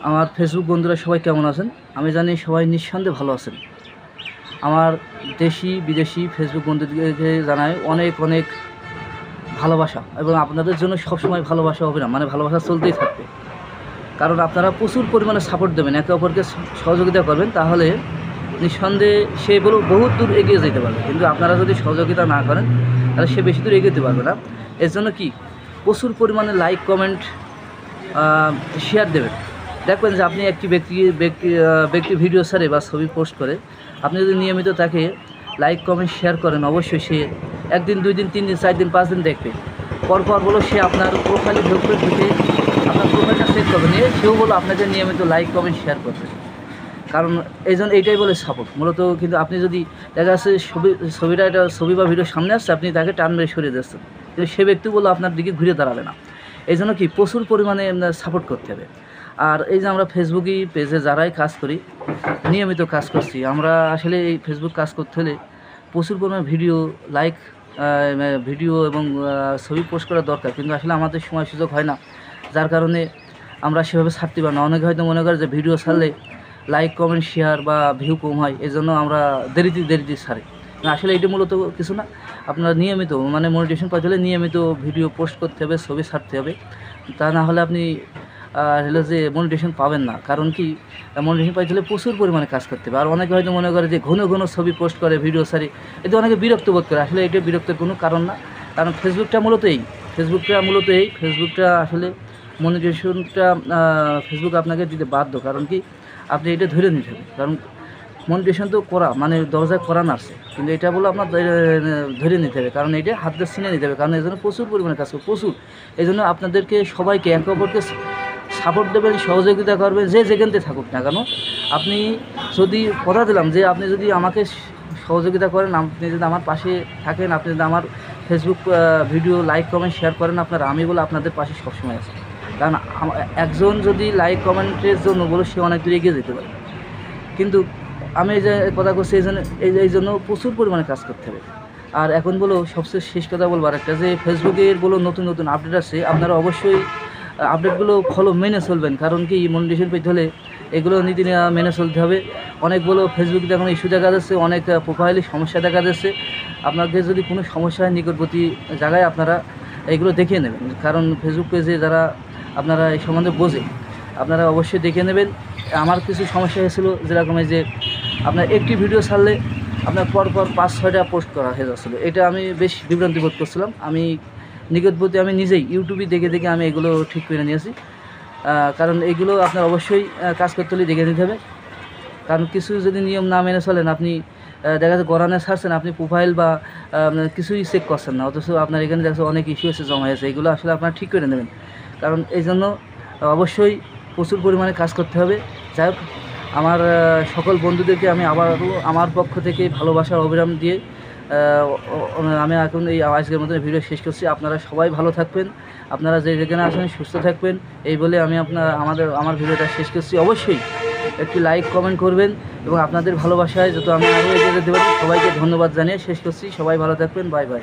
আমার ফেসবুক বন্ধুরা সবাই কেমন আছেন? আমি জানি সবাই নিঃসন্দেহে ভালো আছেন। আমার দেশি বিদেশি ফেসবুক বন্ধুদেরকে জানাই অনেক অনেক ভালোবাসা এবং আপনাদের জন্য সবসময় ভালোবাসা হবে না, মানে ভালোবাসা চলতেই থাকবে। কারণ আপনারা প্রচুর পরিমাণে সাপোর্ট দেবেন, একে অপরকে সহযোগিতা করবেন, তাহলে নিঃসন্দেহে সে বহুত দূর এগিয়ে যেতে পারবে। কিন্তু আপনারা যদি সহযোগিতা না করেন তাহলে সে বেশি দূর এগোতে পারবে না। এর জন্য কি প্রচুর পরিমাণে লাইক কমেন্ট শেয়ার দেবেন। দেখবেন যে আপনি একটি ব্যক্তি ভিডিও ছাড়ে বা ছবি পোস্ট করে আপনি যদি নিয়মিত তাকে লাইক কমেন্ট শেয়ার করেন, অবশ্যই সে একদিন 2 দিন 3 দিন 4 দিন 5 দিন দেখবে। পরপর বলো সে আপনার প্রোফাইলে ঢুকে আপনার প্রোফাইলটা চেক করবে, নিয়ে সেও বলো আপনাকে নিয়মিত লাইক কমেন্ট শেয়ার করবে। কারণ এইটাই বলে সাপোর্ট মূলত। কিন্তু আপনি যদি দেখা যাচ্ছে ছবি বা ভিডিও সামনে আসছে, আপনি তাকে টান মেরে সরিয়ে দিচ্ছেন, কিন্তু সে ব্যক্তি বলো আপনার দিকে ঘুরে দাঁড়াবে না। এই জন্য কি প্রচুর পরিমাণে সাপোর্ট করতে হবে। আর এই যে আমরা ফেসবুকে পেজে যারাই কাজ করি, নিয়মিত কাজ করছি, আমরা আসলে এই ফেসবুক কাজ করতে হলে প্রচুর পরিমাণে ভিডিও এবং ছবি পোস্ট করা দরকার। কিন্তু আসলে আমাদের সময় সুযোগ হয় না, যার কারণে আমরা সেভাবে ছাড়তে পারি না। অনেকে হয়তো মনে করে যে ভিডিও ছাড়লে লাইক কমেন্ট শেয়ার বা ভিউ কম হয়, এই জন্য আমরা দেরিতে ছাড়ি। আসলে এটা মূলত কিছু না, আপনারা নিয়মিত মানে মনিটাইজেশন পাইতে হলে নিয়মিত ভিডিও পোস্ট করতে হবে, ছবি ছাড়তে হবে। তা না হলে আপনি হলো যে মনিটাইজেশন পাবেন না। কারণ কি মনিটাইজেশন পাইতে হলে প্রচুর পরিমাণে কাজ করতে হবে। আর অনেকে হয়তো মনে করে যে ঘন ছবি পোস্ট করে, ভিডিও ছাড়ি, এতে অনেকে বিরক্ত বোধ করে। আসলে এটা বিরক্তের কোনো কারণ না। কারণ ফেসবুকটা মূলত এই ফেসবুকটা আসলে মনিটাইজেশনটা ফেসবুক আপনাকে দিতে বাধ্য। কারণ কি আপনি এটা ধরে নিতে হবে। কারণ মনিটাইজেশন তো করা মানে দরজায় করা নাড়ছে, কিন্তু এটা বলে আপনার ধরে নিতে হবে। কারণ এটা হাত দিয়ে ছিনে নিতে হবে। কারণ এই জন্য প্রচুর পরিমাণে কাজ করবে, প্রচুর। এই জন্য আপনাদেরকে সবাইকে একে অপরকে সাপোর্ট দেবেন, সহযোগিতা করবেন, যে যেখানতে থাকুক না কেন। আপনি যদি কথা দিলাম যে আপনি যদি আমাকে সহযোগিতা করেন, আপনি যদি আমার পাশে থাকেন, আপনি যদি আমার Facebook video like comment share করেন, আমি বলে আপনাদের পাশে সবসময় আছে। কারণ একজন যদি লাইক কমেন্টের জন্য বলে সে অনেক দূরে এগিয়ে যেতে পারে। কিন্তু আমি এই যে কথা করছি এই জন্য প্রচুর পরিমাণে কাজ করতে হবে। আর এখন বলো সবচেয়ে শেষ কথা বলবো আরেকটা, যে ফেসবুকের বলো নতুন আপডেট আছে, আপনারা অবশ্যই আপডেটগুলো মেনে চলবেন। কারণ কি মনিটাইজেশন পেতে হলে এগুলো নীতি মেনে চলতে হবে। অনেক বলো ফেসবুকে এখন ইস্যু দেখা যাচ্ছে, অনেক প্রোফাইলে সমস্যা দেখা যাচ্ছে। আপনাকে যদি কোনো সমস্যা হয় নিকটবর্তী জায়গায় আপনারা এগুলো দেখিয়ে নেবেন। কারণ ফেসবুক পেজে যারা আপনারা এই সম্বন্ধে বোঝে, আপনারা অবশ্যই দেখে নেবেন। আমার কিছু সমস্যা হয়েছিল, যেরকম যে আপনার একটি ভিডিও ছাড়লে আপনার পরপর 5-6টা পোস্ট করা হয়ে যাচ্ছিলো। এটা আমি বেশ বিভ্রান্তি বোধ করছিলাম। আমি নিকটবর্তী আমি নিজেই ইউটিউবে দেখে আমি এগুলো ঠিক করে নিয়েছি। কারণ এগুলো আপনার অবশ্যই কাজ করতে হলে দেখে নিতে হবে। কারণ কিছু যদি নিয়ম না মেনে চলেন, আপনি দেখা যাচ্ছে গড়ানে ছাড়ছেন, আপনি প্রোফাইল বা কিছুই চেক করছেন না, অথচ আপনার এখানে দেখা অনেক ইস্যু এসে জমা হয়েছে। এগুলো আসলে আপনারা ঠিক করে নেবেন। কারণ এই জন্য অবশ্যই প্রচুর পরিমাণে কাজ করতে হবে। যাই হোক, আমার সকল বন্ধুদেরকে আমি আবারও আমার পক্ষ থেকে ভালোবাসার অবিরাম দিয়ে আমি এখন এই আজকের মতো ভিডিও শেষ করছি। আপনারা সবাই ভালো থাকবেন, আপনারা যে যেখানে আছেন সুস্থ থাকবেন, এই বলে আমি আমার ভিডিওটা শেষ করছি। অবশ্যই একটি লাইক কমেন্ট করবেন এবং আপনাদের ভালোবাসায় যত আমি আরও এগিয়ে যেতে পারি। সবাইকে ধন্যবাদ জানিয়ে শেষ করছি। সবাই ভালো থাকবেন, বাই বাই।